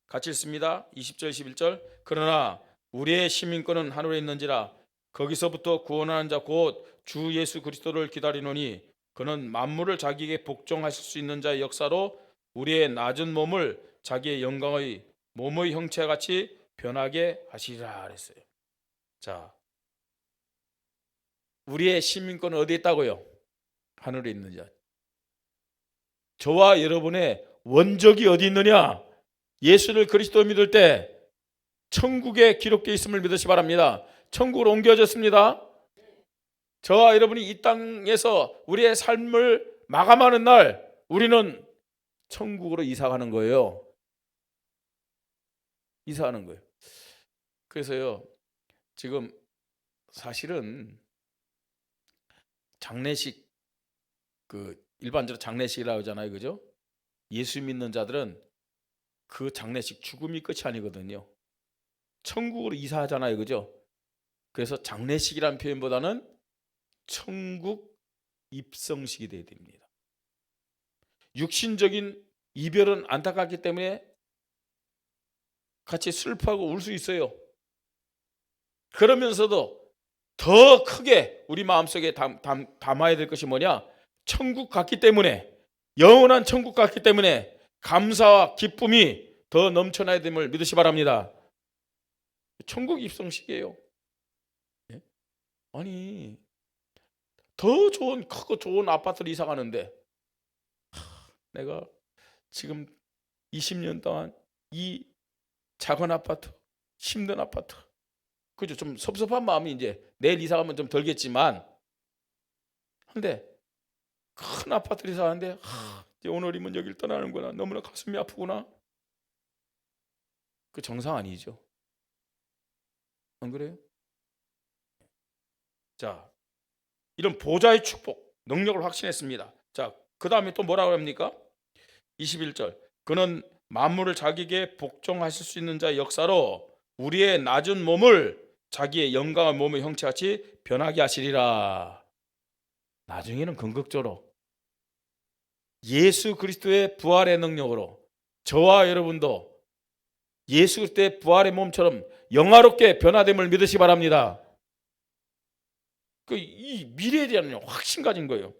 같이 읽습니다. 20절 21절. 그러나 우리의 시민권은 하늘에 있는지라 거기서부터 구원하는 자 곧 주 예수 그리스도를 기다리노니 그는 만물을 자기에게 복종하실 수 있는 자의 역사로 우리의 낮은 몸을 자기의 영광의 몸의 형체와 같이 변하게 하시리라 그랬어요. 자, 우리의 시민권은 어디에 있다고요? 하늘에 있는 자. 저와 여러분의 원적이 어디 있느냐? 예수를 그리스도 믿을 때 천국에 기록되어 있음을 믿으시 바랍니다. 천국으로 옮겨졌습니다. 저와 여러분이 이 땅에서 우리의 삶을 마감하는 날 우리는 천국으로 이사가는 거예요. 이사하는 거예요. 그래서요, 지금 사실은 장례식, 일반적으로 장례식이라고 하잖아요, 그죠? 예수 믿는 자들은 그 장례식 죽음이 끝이 아니거든요. 천국으로 이사하잖아요, 그죠? 그래서 장례식이라는 표현보다는 천국 입성식이 돼야 됩니다. 육신적인 이별은 안타깝기 때문에 같이 슬퍼하고 울 수 있어요. 그러면서도 더 크게 우리 마음속에 담아야 될 것이 뭐냐? 천국 갔기 때문에, 영원한 천국 갔기 때문에 감사와 기쁨이 더 넘쳐나야 됨을 믿으시 바랍니다. 천국 입성식이에요. 아니, 더 좋은 크고 좋은 아파트를 이사 가는데 내가 지금 20년 동안 이 작은 아파트, 힘든 아파트, 그죠? 좀 섭섭한 마음이 이제 내일 이사 가면 좀 덜겠지만, 근데 큰 아파트를 이사 가는데 이제 오늘이면 여길 떠나는구나. 너무나 가슴이 아프구나. 그 정상 아니죠? 안 그래요? 자, 이런 보좌의 축복, 능력을 확신했습니다. 자, 그 다음에 또 뭐라고 합니까? 21절. 그는 만물을 자기에게 복종하실 수 있는 자의 역사로 우리의 낮은 몸을 자기의 영광의 몸의 형체같이 변하게 하시리라. 나중에는 궁극적으로 예수 그리스도의 부활의 능력으로 저와 여러분도 예수 그리스도의 부활의 몸처럼 영화롭게 변화됨을 믿으시 바랍니다. 이 미래에 대한 확신 가진 거예요.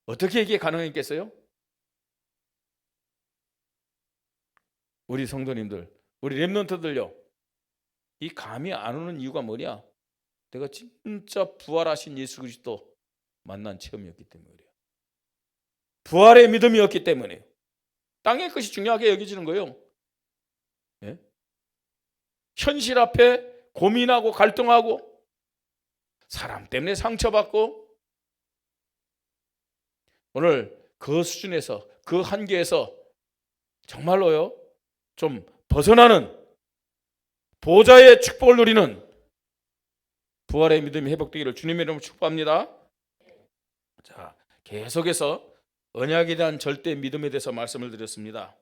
어떻게 이게 가능했겠어요? 우리 성도님들, 우리 렘넌트들요, 이 감이 안 오는 이유가 뭐냐? 내가 진짜 부활하신 예수 그리스도 만난 체험이었기 때문에 그래요. 부활의 믿음이었기 때문에 땅의 것이 중요하게 여겨지는 거예요. 예? 현실 앞에 고민하고 갈등하고 사람 때문에 상처받고, 오늘 그 수준에서, 그 한계에서 정말로요 좀 벗어나는 보좌의 축복을 누리는 부활의 믿음이 회복되기를 주님의 이름으로 축복합니다. 자, 계속해서 언약에 대한 절대 믿음에 대해서 말씀을 드렸습니다.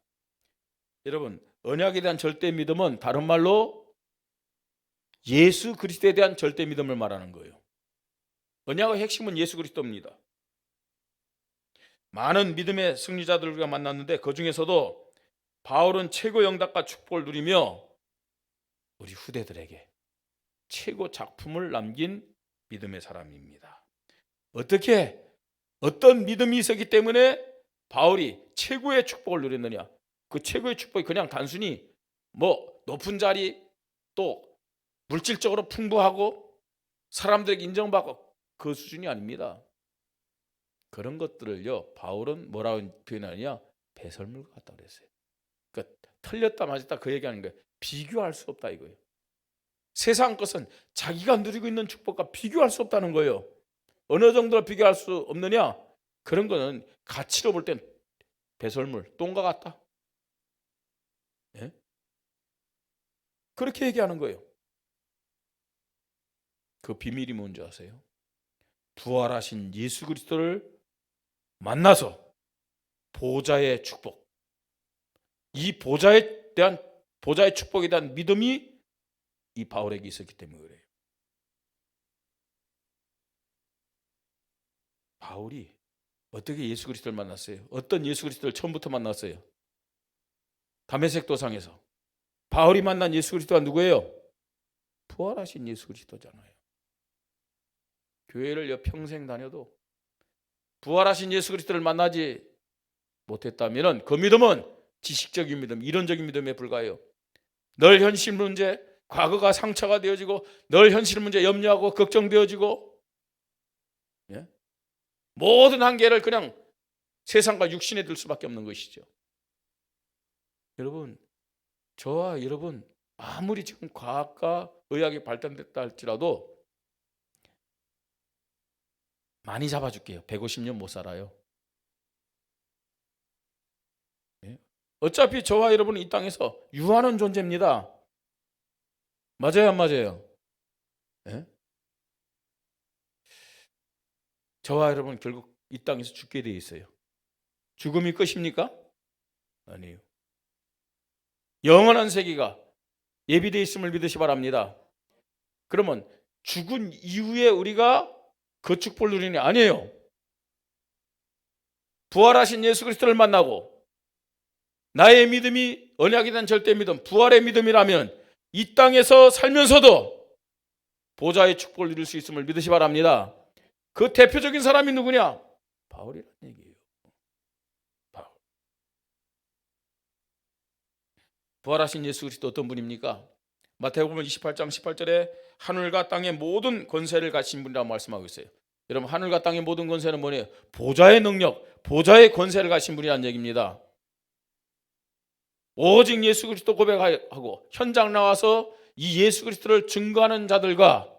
여러분, 언약에 대한 절대 믿음은 다른 말로 예수 그리스도에 대한 절대 믿음을 말하는 거예요. 언약의 핵심은 예수 그리스도입니다. 많은 믿음의 승리자들을 우리가 만났는데 그 중에서도 바울은 최고 영답과 축복을 누리며 우리 후대들에게 최고 작품을 남긴 믿음의 사람입니다. 어떻게, 어떤 믿음이 있었기 때문에 바울이 최고의 축복을 누렸느냐? 그 최고의 축복이 그냥 단순히 뭐 높은 자리, 또 물질적으로 풍부하고 사람들에게 인정받고 그 수준이 아닙니다. 그런 것들을요 바울은 뭐라고 표현하느냐? 배설물과 같다 그랬어요. 그러니까 틀렸다 맞았다 그 얘기하는 거예요. 비교할 수 없다 이거예요. 세상 것은 자기가 누리고 있는 축복과 비교할 수 없다는 거예요. 어느 정도로 비교할 수 없느냐? 그런 거는 가치로 볼 땐 배설물, 똥과 같다. 예? 그렇게 얘기하는 거예요. 그 비밀이 뭔지 아세요? 부활하신 예수 그리스도를 만나서 보좌의 축복, 이 보좌에 대한, 보좌의 축복에 대한 믿음이 이 바울에게 있었기 때문에 그래요. 바울이 어떻게 예수 그리스도를 만났어요? 어떤 예수 그리스도를 처음부터 만났어요? 다메섹 도상에서. 바울이 만난 예수 그리스도가 누구예요? 부활하신 예수 그리스도잖아요. 교회를 평생 다녀도 부활하신 예수 그리스도를 만나지 못했다면 그 믿음은 지식적인 믿음, 이론적인 믿음에 불과해요. 늘 현실 문제, 과거가 상처가 되어지고 늘 현실 문제 염려하고 걱정되어지고, 예? 모든 한계를 그냥 세상과 육신에 들 수밖에 없는 것이죠. 여러분, 저와 여러분 아무리 지금 과학과 의학이 발전됐다 할지라도 많이 잡아줄게요. 150년 못 살아요. 어차피 저와 여러분은 이 땅에서 유한한 존재입니다. 맞아요, 안 맞아요? 예? 저와 여러분은 결국 이 땅에서 죽게 되어 있어요. 죽음이 끝입니까? 아니에요. 영원한 세계가 예비되어 있음을 믿으시 바랍니다. 그러면 죽은 이후에 우리가 그 축복을 누리는 게 아니에요. 부활하신 예수 그리스도를 만나고 나의 믿음이 언약에 대한 절대 믿음, 부활의 믿음이라면 이 땅에서 살면서도 보좌의 축복을 누릴 수 있음을 믿으시 바랍니다. 그 대표적인 사람이 누구냐? 바울이라는 얘기예요. 바울. 부활하신 예수 그리스도 어떤 분입니까? 마태복음 28장 18절에 하늘과 땅의 모든 권세를 가진 분이라고 말씀하고 있어요. 여러분, 하늘과 땅의 모든 권세는 뭐예요? 보좌의 능력, 보좌의 권세를 가진 분이라는 얘기입니다. 오직 예수 그리스도 고백하고 현장 나와서 이 예수 그리스도를 증거하는 자들과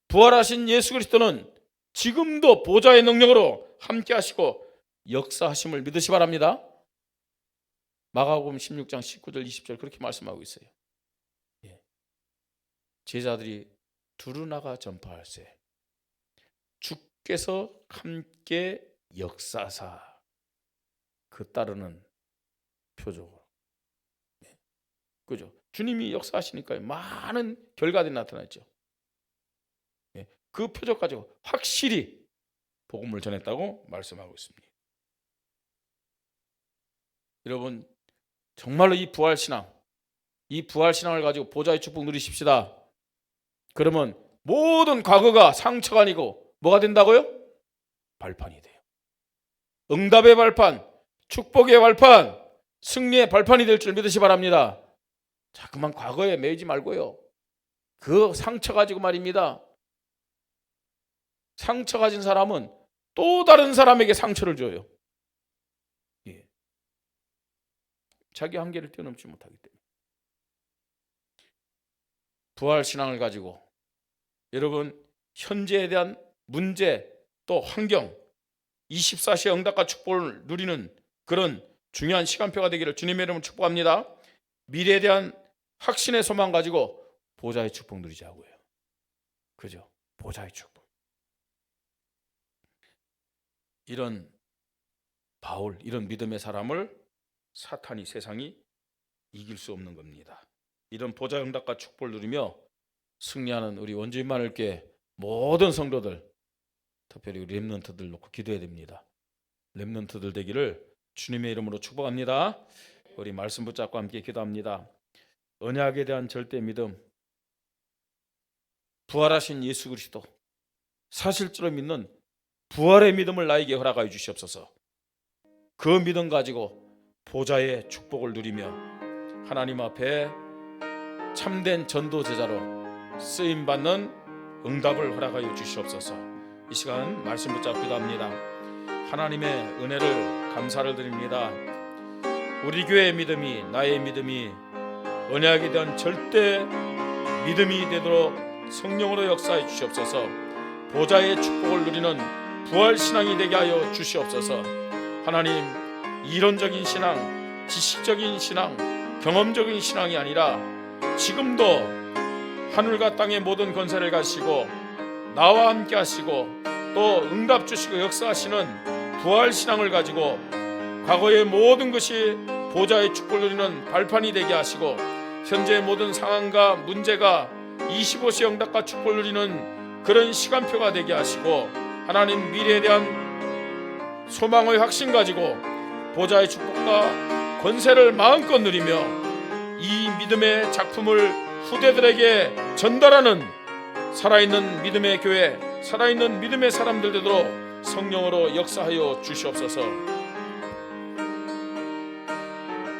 부활하신 예수 그리스도는 지금도 보좌의 능력으로 함께 하시고 역사하심을 믿으시 바랍니다. 마가복음 16장 19절 20절 그렇게 말씀하고 있어요. 제자들이 두루 나가 전파할세 주께서 함께 역사사, 그 따르는 표적으로. 그죠? 주님이 역사하시니까 많은 결과들이 나타났죠. 그 표적 가지고 확실히 복음을 전했다고 말씀하고 있습니다. 여러분, 정말로 이 부활신앙을 가지고 보좌의 축복 누리십시다. 그러면 모든 과거가 상처가 아니고 뭐가 된다고요? 발판이 돼요. 응답의 발판, 축복의 발판, 승리의 발판이 될 줄 믿으시 바랍니다. 자꾸만 과거에 매이지 말고요. 그 상처 가지고 말입니다. 상처 가진 사람은 또 다른 사람에게 상처를 줘요. 자기 한계를 뛰어넘지 못하기 때문에. 부활신앙을 가지고 여러분 현재에 대한 문제 또 환경 24시의 응답과 축복을 누리는 그런 중요한 시간표가 되기를 주님의 이름으로 축복합니다. 미래에 대한 확신의 소망 가지고 보좌의 축복 누리자고요. 그죠? 보좌의 축복. 이런 바울, 이런 믿음의 사람을 사탄이, 세상이 이길 수 없는 겁니다. 이런 보좌 응답과 축복을 누리며 승리하는 우리 원주민만을교회 모든 성도들, 특별히 우리 렘넌트들 놓고 기도해야 됩니다. 렘넌트들 되기를 주님의 이름으로 축복합니다. 우리 말씀 붙잡고 함께 기도합니다. 언약에 대한 절대 믿음, 부활하신 예수 그리스도, 사실적으로 믿는 부활의 믿음을 나에게 허락하여 주시옵소서. 그 믿음 가지고 보좌의 축복을 누리며 하나님 앞에 참된 전도 제자로 쓰임 받는 응답을 허락하여 주시옵소서. 이 시간 말씀 붙잡고 기도합니다. 하나님의 은혜를 감사를 드립니다. 우리 교회의 믿음이, 나의 믿음이 언약에 대한 절대 믿음이 되도록 성령으로 역사해 주시옵소서. 보좌의 축복을 누리는 부활신앙이 되게 하여 주시옵소서. 하나님, 이론적인 신앙, 지식적인 신앙, 경험적인 신앙이 아니라 지금도 하늘과 땅의 모든 권세를 가지시고 나와 함께 하시고 또 응답 주시고 역사하시는 부활신앙을 가지고 과거의 모든 것이 보좌의 축복을 누리는 발판이 되게 하시고 현재의 모든 상황과 문제가 25시 응답과 축복을 누리는 그런 시간표가 되게 하시고 하나님 미래에 대한 소망의 확신 가지고 보좌의 축복과 권세를 마음껏 누리며 이 믿음의 작품을 후대들에게 전달하는 살아있는 믿음의 교회, 살아있는 믿음의 사람들 되도록 성령으로 역사하여 주시옵소서.